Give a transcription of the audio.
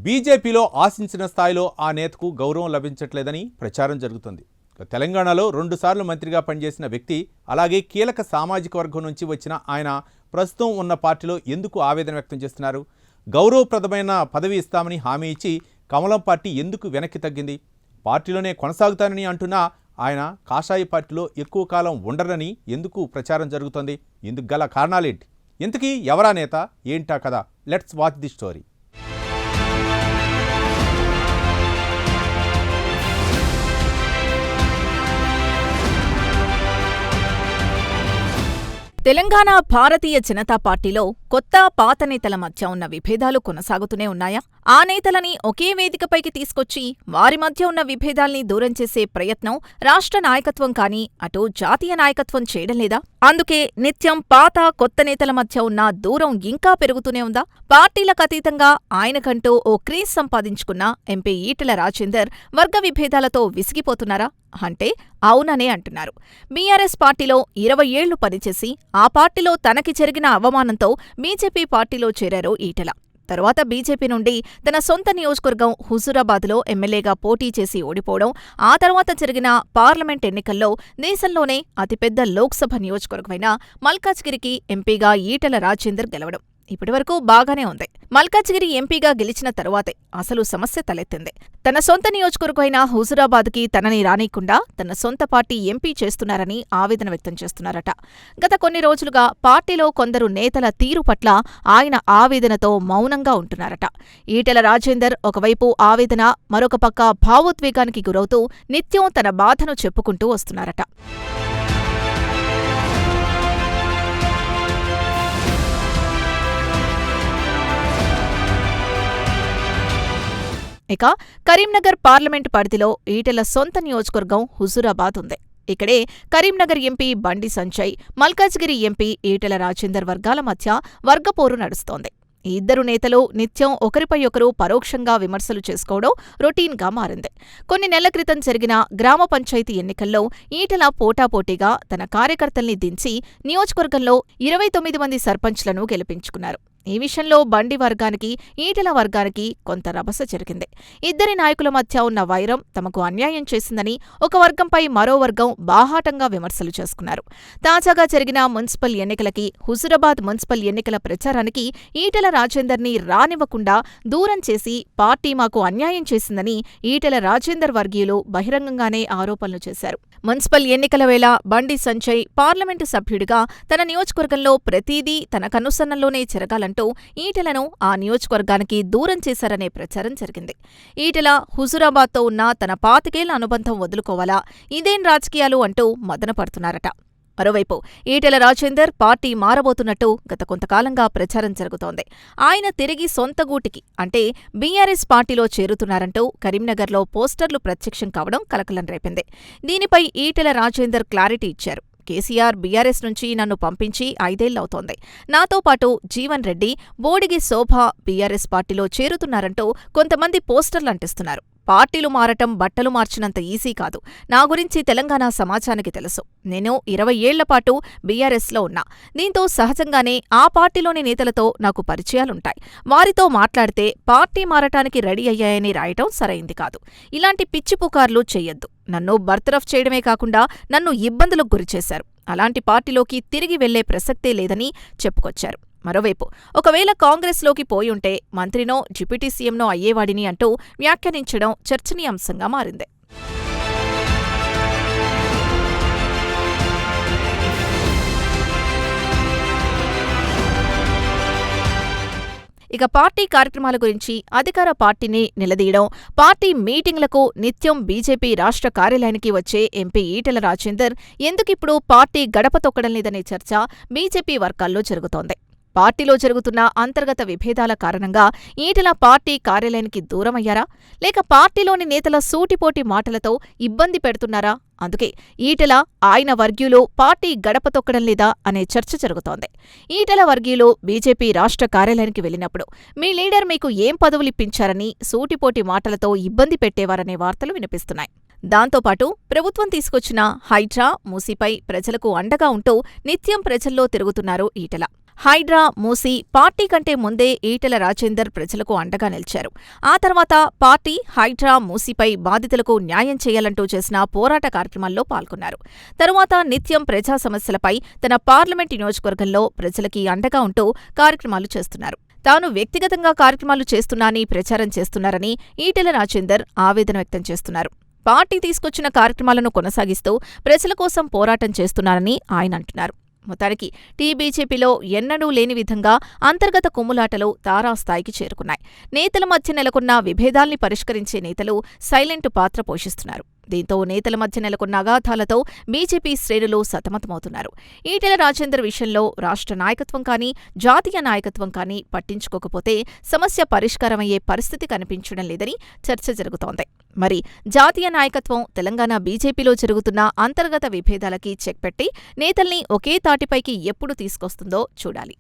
బీజేపీలో ఆశించిన స్థాయిలో ఆ నేతకు గౌరవం లభించట్లేదని ప్రచారం జరుగుతుంది. తెలంగాణలో 2 సార్లు మంత్రిగా పనిచేసిన వ్యక్తి, అలాగే కీలక సామాజిక వర్గం నుంచి వచ్చిన ఆయన ప్రస్తుతం ఉన్న పార్టీలో ఎందుకు ఆవేదన వ్యక్తం చేస్తున్నారు? గౌరవప్రదమైన పదవి ఇస్తామని హామీ ఇచ్చి కమలం పార్టీ ఎందుకు వెనక్కి తగ్గింది? పార్టీలోనే కొనసాగుతానని అంటున్నా ఆయన కాషాయ పార్టీలో ఎక్కువ కాలం ఉండరని ఎందుకు ప్రచారం జరుగుతోంది? ఇందుకు గల కారణాలేంటి? ఇంతకీ ఎవరా నేత, ఏంటా కదా? Let's watch the story. Telangana Bharatiya Janata పార్టీలో కొత్త పాత నేతల మధ్య ఉన్న విభేదాలు కొనసాగుతూనే ఉన్నాయా? ఆ నేతలని ఒకే వేదికపైకి తీసుకొచ్చి వారి మధ్య ఉన్న విభేదాల్ని దూరం చేసే ప్రయత్నం రాష్ట్ర నాయకత్వం కానీ అటు జాతీయ నాయకత్వం చేయడం లేదా? అందుకే నిత్యం పాత కొత్త నేతల మధ్య ఉన్న దూరం ఇంకా పెరుగుతూనే ఉందా? పార్టీలకు అతీతంగా ఆయనకంటూ ఓ క్రేజ్ సంపాదించుకున్న ఎంపీ ఈటెల రాజేందర్ వర్గ విభేదాలతో విసిగిపోతున్నారా అంటే అవుననే అంటున్నారు. బీఆర్ఎస్ పార్టీలో 20 ఏళ్లు పనిచేసి ఆ పార్టీలో తనకి జరిగిన అవమానంతో బీజేపీ పార్టీలో చేరారు ఈటెల. తరువాత బీజేపీ నుండి తన సొంత నియోజకవర్గం హుజూరాబాద్లో ఎమ్మెల్యేగా పోటీ చేసి ఓడిపోవడం, ఆ తర్వాత జరిగిన పార్లమెంట్ ఎన్నికల్లో దేశంలోనే అతిపెద్ద లోక్సభ నియోజకవర్గమైన మల్కాజ్గిరికి ఎంపీగా ఈటెల రాజేందర్ గెలవడం ఇప్పటివరకు బాగానే ఉంది. మల్కాజ్గిరి ఎంపీగా గెలిచిన తరువాతే అసలు సమస్య తలెత్తింది. తన సొంత నియోజకవర్గమైన హుజూరాబాద్కి తనని రానీయకుండా తన సొంత పార్టీ ఎంపీ చేస్తున్నారని ఆవేదన వ్యక్తం చేస్తున్నారట. గత కొన్ని రోజులుగా పార్టీలో కొందరు నేతల తీరు పట్ల ఆయన ఆవేదనతో మౌనంగా ఉంటున్నారట. ఈటెల రాజేందర్ ఒకవైపు ఆవేదన, మరొక పక్క భావోద్వేగానికి గురవుతూ నిత్యం తన బాధను చెప్పుకుంటూ వస్తున్నారట. ఇక కరీంనగర్ పార్లమెంటు పరిధిలో ఈటెల సొంత నియోజకవర్గం హుజూరాబాద్ ఉంది. ఇక్కడే కరీంనగర్ ఎంపీ బండి సంజయ్, మల్కాజ్గిరి ఎంపీ ఈటెల రాజేందర్ వర్గాల మధ్య వర్గపోరు నడుస్తోంది. ఈ ఇద్దరు నేతలు నిత్యం ఒకరిపై ఒకరు పరోక్షంగా విమర్శలు చేసుకోవడం రొటీన్గా మారింది. కొన్ని నెలల క్రితం జరిగిన గ్రామ పంచాయతీ ఎన్నికల్లో ఈటెల పోటాపోటీగా తన కార్యకర్తల్ని దించి నియోజకవర్గంలో 29 మంది సర్పంచ్లను గెలిపించుకున్నారు. ఈ విషయంలో బండి వర్గానికి, ఈటెల వర్గానికి కొంత రభస జరిగింది. ఇద్దరి నాయకుల మధ్య ఉన్న వైరం తమకు అన్యాయం చేసిందని ఒక వర్గంపై మరో వర్గం బాహాటంగా విమర్శలు చేసుకున్నారు. తాజాగా జరిగిన మున్సిపల్ ఎన్నికలకి, హుజూరాబాద్ మున్సిపల్ ఎన్నికల ప్రచారానికి ఈటెల రాజేందర్ని రానివ్వకుండా దూరం చేసి పార్టీ మాకు అన్యాయం చేసిందని ఈటెల రాజేందర్ వర్గీయులు బహిరంగంగానే ఆరోపణలు చేశారు. మున్సిపల్ ఎన్నికల వేళ బండి సంజయ్ పార్లమెంటు సభ్యుడిగా తన నియోజకవర్గంలో ప్రతీదీ తన కనుసన్నల్లోనే జరగాలంటూ ఈటెలను ఆ నియోజకవర్గానికి దూరం చేశారనే ప్రచారం జరిగింది. ఈటెల హుజూరాబాద్తో ఉన్న తన 25 ఏళ్ల అనుబంధం వదులుకోవాలా, ఇదేం రాజకీయాలు అంటూ మదనపడుతున్నారట. మరోవైపు ఈటెల రాజేందర్ పార్టీ మారబోతున్నట్టు గత కొంతకాలంగా ప్రచారం జరుగుతోంది. ఆయన తిరిగి సొంత గూటికి అంటే బీఆర్ఎస్ పార్టీలో చేరుతున్నారంటూ కరీంనగర్లో పోస్టర్లు ప్రత్యక్షం కావడం కలకలం రేపింది. దీనిపై ఈటెల రాజేందర్ క్లారిటీ ఇచ్చారు. కేసీఆర్ బీఆర్ఎస్ నుంచి నన్ను పంపించి 5 ఏళ్లవుతోంది. నాతో పాటు జీవన్ రెడ్డి, బోడిగి శోభ బీఆర్ఎస్ పార్టీలో చేరుతున్నారంటూ కొంతమంది పోస్టర్లు అంటిస్తున్నారు. పార్టీలు మారటం బట్టలు మార్చినంత ఈజీ కాదు. నా గురించి తెలంగాణ సమాజానికి తెలుసు. నేను 20 ఏళ్లపాటు బీఆర్ఎస్లో ఉన్నా. దీంతో సహజంగానే ఆ పార్టీలోని నేతలతో నాకు పరిచయాలుంటాయి. వారితో మాట్లాడితే పార్టీ మారటానికి రెడీ అయ్యాయని రాయటం సరైంది కాదు. ఇలాంటి పిచ్చి పుకార్లు చెయ్యొద్దు. నన్ను బర్తరఫ్ చేయడమే కాకుండా నన్ను ఇబ్బందులకు గురిచేశారు. అలాంటి పార్టీలోకి తిరిగి వెళ్లే ప్రసక్తే లేదని చెప్పుకొచ్చారు. మరోవైపు ఒకవేళ కాంగ్రెస్లోకి పోయుంటే మంత్రినో, డిప్యూటీ సీఎంనో అయ్యేవాడిని అంటూ వ్యాఖ్యానించడం చర్చనీయాంశంగా మారింది. ఇక పార్టీ కార్యక్రమాల గురించి అధికార పార్టీని నిలదీయడం, పార్టీ మీటింగ్లకు నిత్యం బీజేపీ రాష్ట్ర కార్యాలయానికి వచ్చే ఎంపీ ఈటెల రాజేందర్ ఎందుకిప్పుడు పార్టీ గడప తొక్కడం లేదనే చర్చ బీజేపీ వర్గాల్లో జరుగుతోంది. పార్టీలో జరుగుతున్న అంతర్గత విభేదాల కారణంగా ఈటెల పార్టీ కార్యాలయానికి దూరమయ్యారా? లేక పార్టీలోని నేతల సూటిపోటి మాటలతో ఇబ్బంది పెడుతున్నారా? అందుకే ఈటెల, ఆయన వర్గీయులు పార్టీ గడప తొక్కడం లేదా అనే చర్చ జరుగుతోంది. ఈటెల వర్గీయులు బీజేపీ రాష్ట్ర కార్యాలయానికి వెళ్లినప్పుడు మీ లీడర్ మీకు ఏం పదవులిప్పించారని సూటిపోటి మాటలతో ఇబ్బంది పెట్టేవారనే వార్తలు వినిపిస్తున్నాయి. దాంతోపాటు ప్రభుత్వం తీసుకొచ్చిన హైడ్రా, మూసీపై ప్రజలకు అండగా ఉంటూ నిత్యం ప్రజల్లో తిరుగుతున్నారు ఈటెల. హైడ్రా, మూసీ పార్టీ కంటే ముందే ఈటెల రాజేందర్ ప్రజలకు అండగా నిలిచారు. ఆ తర్వాత పార్టీ హైడ్రా, మూసీపై బాధితులకు న్యాయం చేయాలంటూ చేసిన పోరాట కార్యక్రమాల్లో పాల్గొన్నారు. తరువాత నిత్యం ప్రజా సమస్యలపై తన పార్లమెంట్ నియోజకవర్గంలో ప్రజలకి అండగా ఉంటూ కార్యక్రమాలు చేస్తున్నారు. తాను వ్యక్తిగతంగా కార్యక్రమాలు చేస్తున్నానని ప్రచారం చేస్తున్నారని ఈటెల రాజేందర్ ఆవేదన వ్యక్తం చేస్తున్నారు. పార్టీ తీసుకొచ్చిన కార్యక్రమాలను కొనసాగిస్తూ ప్రజల కోసం పోరాటం చేస్తున్నారని ఆయన అంటున్నారు. మొత్తానికి టీబీజేపీలో ఎన్నడూ లేని విధంగా అంతర్గత కుమ్ములాటలు తారాస్థాయికి చేరుకున్నాయి. నేతల మధ్య నెలకొన్న విభేదాల్ని పరిష్కరించే నేతలు సైలెంట్ పాత్ర పోషిస్తున్నారు. దీంతో నేతల మధ్య నెలకొన్న అగాధాలతో బీజేపీ శ్రేణులు సతమతమవుతున్నారు. ఈటెల రాజేందర్ విషయంలో రాష్ట్ర నాయకత్వం కానీ, జాతీయ నాయకత్వం కానీ పట్టించుకోకపోతే సమస్య పరిష్కారమయ్యే పరిస్థితి కనిపించడం లేదని చర్చ జరుగుతోంది. మరి జాతీయ నాయకత్వం తెలంగాణ బీజేపీలో జరుగుతున్న అంతర్గత విభేదాలకి చెక్ పెట్టి నేతల్ని ఒకే తాటిపైకి ఎప్పుడు తీసుకొస్తుందో చూడాలి.